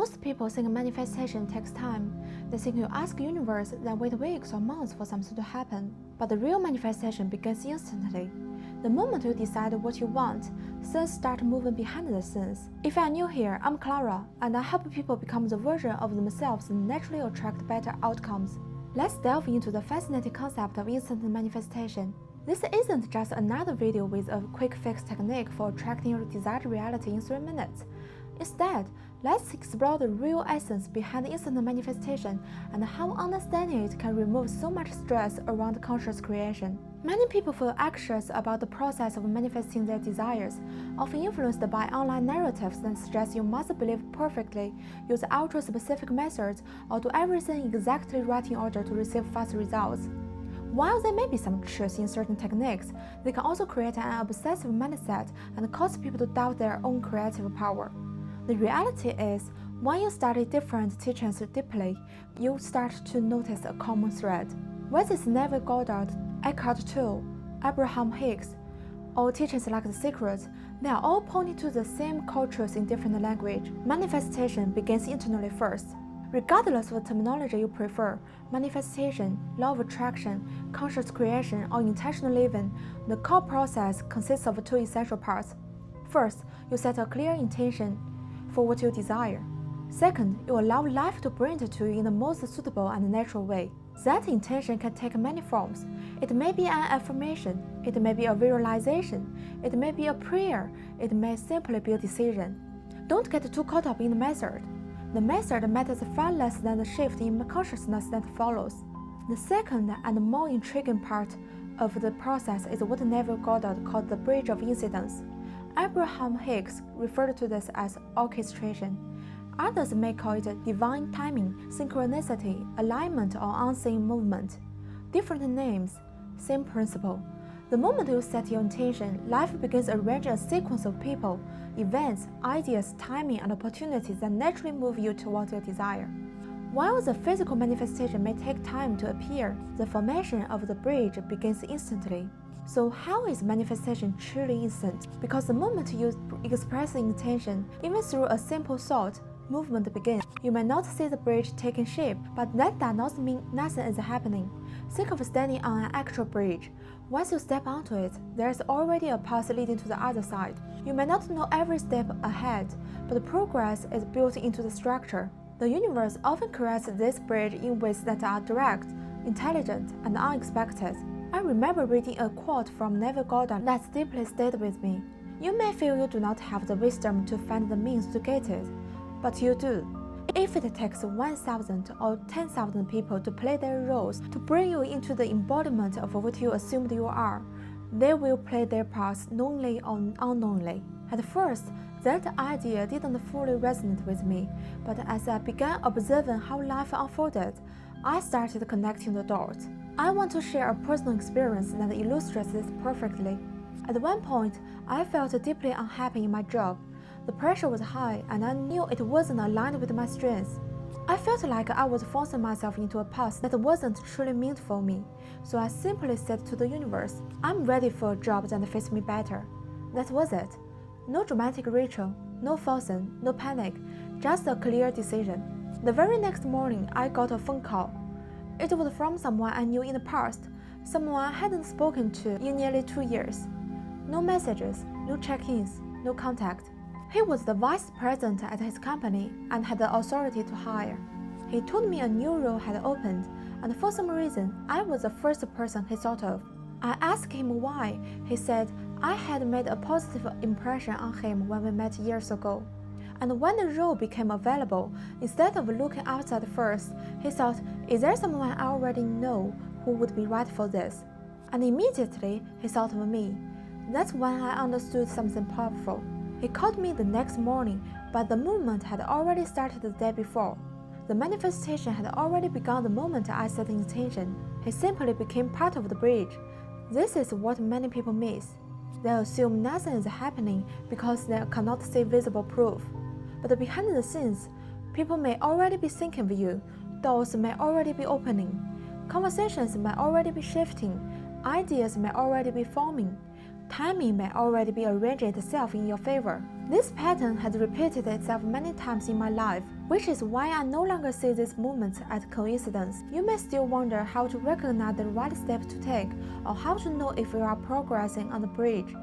Most people think manifestation takes time. They think you ask the universe, then wait weeks or months for something to happen. But the real manifestation begins instantly. The moment you decide what you want, things start moving behind the scenes. If you're new here, I'm Clara, and I help people become the version of themselves and naturally attract better outcomes. Let's delve into the fascinating concept of instant manifestation. This isn't just another video with a quick fix technique for attracting your desired reality in 3 minutes. Instead, let's explore the real essence behind instant manifestation and how understanding it can remove so much stress around conscious creation. Many people feel anxious about the process of manifesting their desires, often influenced by online narratives that suggest you must believe perfectly, use ultra-specific methods, or do everything exactly right in order to receive fast results. While there may be some truth in certain techniques, they can also create an obsessive mindset and cause people to doubt their own creative power. The reality is, when you study different teachings deeply, you start to notice a common thread. Whether it's Neville Goddard, Eckhart Tolle, Abraham Hicks, or teachings like The Secret, they are all pointing to the same core truth in different language. Manifestation begins internally first. Regardless of the terminology you prefer, manifestation, law of attraction, conscious creation, or intentional living, the core process consists of 2 essential parts. First, you set a clear intention for what you desire. Second, you allow life to bring it to you in the most suitable and natural way. That intention can take many forms. It may be an affirmation, it may be a visualization, it may be a prayer, it may simply be a decision. Don't get too caught up in the method. The method matters far less than the shift in consciousness that follows. The second and more intriguing part of the process is what Neville Goddard called the bridge of incidents. Abraham Hicks referred to this as orchestration. Others may call it divine timing, synchronicity, alignment, or unseen movement. Different names, same principle. The moment you set your intention, life begins arranging a sequence of people, events, ideas, timing, and opportunities that naturally move you towards your desire. While the physical manifestation may take time to appear, the formation of the bridge begins instantly. So how is manifestation truly instant? Because the moment you express intention, even through a simple thought, movement begins. You may not see the bridge taking shape, but that does not mean nothing is happening. Think of standing on an actual bridge. Once you step onto it, there is already a path leading to the other side. You may not know every step ahead, but the progress is built into the structure. The universe often creates this bridge in ways that are direct, intelligent, and unexpected. I remember reading a quote from Neville Goddard that deeply stayed with me. You may feel you do not have the wisdom to find the means to get it, but you do. If it takes 1,000 or 10,000 people to play their roles to bring you into the embodiment of what you assumed you are, they will play their parts knowingly or unknowingly. At first, that idea didn't fully resonate with me, but as I began observing how life unfolded, I started connecting the dots. I want to share a personal experience that illustrates this perfectly. At one point, I felt deeply unhappy in my job. The pressure was high, and I knew it wasn't aligned with my strengths. I felt like I was forcing myself into a path that wasn't truly meant for me, so I simply said to the universe, I'm ready for a job that fits me better. That was it. No dramatic ritual, no forcing, no panic, just a clear decision. The very next morning, I got a phone call. It was from someone I knew in the past, someone I hadn't spoken to in nearly 2 years. No messages, no check-ins, no contact. He was the vice president at his company and had the authority to hire. He told me a new role had opened, and for some reason, I was the first person he thought of. I asked him why. He said I had made a positive impression on him when we met years ago. And when the role became available, instead of looking outside first, he thought, is there someone I already know who would be right for this? And immediately, he thought of me. That's when I understood something powerful. He called me the next morning, but the movement had already started the day before. The manifestation had already begun the moment I set the intention. He simply became part of the bridge. This is what many people miss. They assume nothing is happening because they cannot see visible proof. But behind the scenes, people may already be thinking of you, doors may already be opening, conversations may already be shifting, ideas may already be forming, timing may already be arranging itself in your favor. This pattern has repeated itself many times in my life. which is why I no longer see these moments as coincidence. You may still wonder how to recognize the right step to take or how to know if you are progressing on the bridge.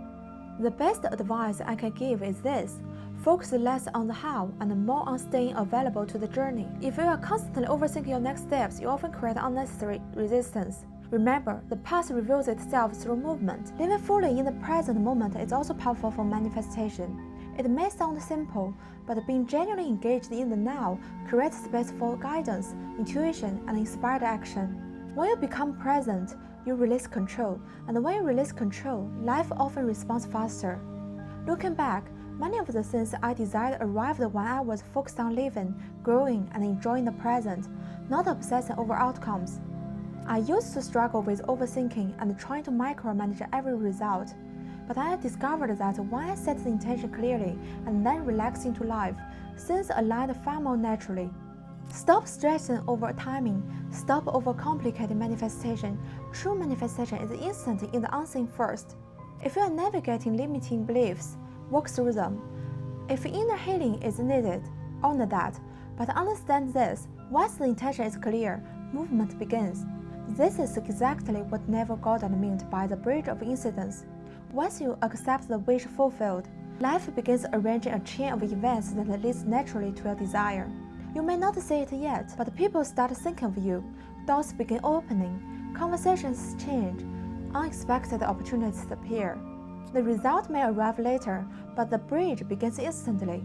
The best advice I can give is this: focus less on the how and more on staying available to the journey. If you are constantly overthinking your next steps, you often create unnecessary resistance. Remember, the past reveals itself through movement. Living fully in the present moment is also powerful for manifestation. It may sound simple, but being genuinely engaged in the now creates space for guidance, intuition, and inspired action. When you become present, you release control, and when you release control, life often responds faster. Looking back, many of the things I desired arrived when I was focused on living, growing, and enjoying the present, not obsessing over outcomes. I used to struggle with overthinking and trying to micromanage every result, but I discovered that when I set the intention clearly and then relax into life, things aligned far more naturally. Stop stressing over timing. Stop overcomplicating manifestation. True manifestation is instant in the unseen first. If you are navigating limiting beliefs, work through them. If inner healing is needed, honor that. But understand this: once the intention is clear, movement begins. This is exactly what Neville Goddard meant by the bridge of incidents. Once you accept the wish fulfilled, life begins arranging a chain of events that leads naturally to your desire. You may not see it yet, but people start thinking of you, doors begin opening, conversations change, unexpected opportunities appear. The result may arrive later, but the bridge begins instantly.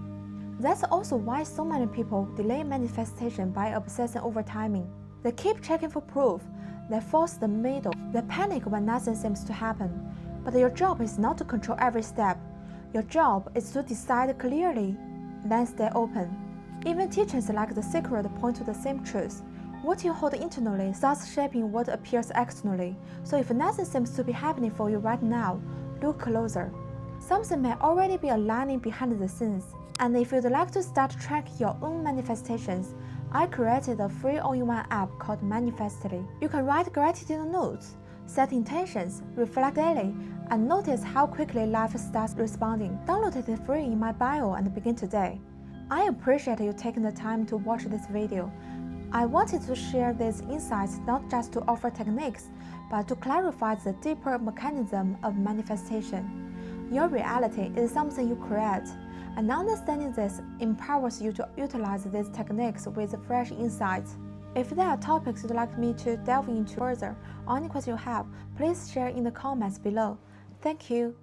That's also why so many people delay manifestation by obsessing over timing. They keep checking for proof, they force the middle, they panic when nothing seems to happen. But your job is not to control every step. Your job is to decide clearly, then stay open. Even teachings like The Secret point to the same truth. What you hold internally starts shaping what appears externally. So if nothing seems to be happening for you right now, look closer. Something may already be aligning behind the scenes. And if you'd like to start tracking your own manifestations, I created a free all-in-one app called Manifestly. You can write gratitude notes, set intentions, reflect daily, and notice how quickly life starts responding. Download it free in my bio and begin today. I appreciate you taking the time to watch this video. I wanted to share these insights not just to offer techniques, but to clarify the deeper mechanism of manifestation. Your reality is something you create, and understanding this empowers you to utilize these techniques with fresh insights. If there are topics you'd like me to delve into further, or any questions you have, please share in the comments below. Thank you.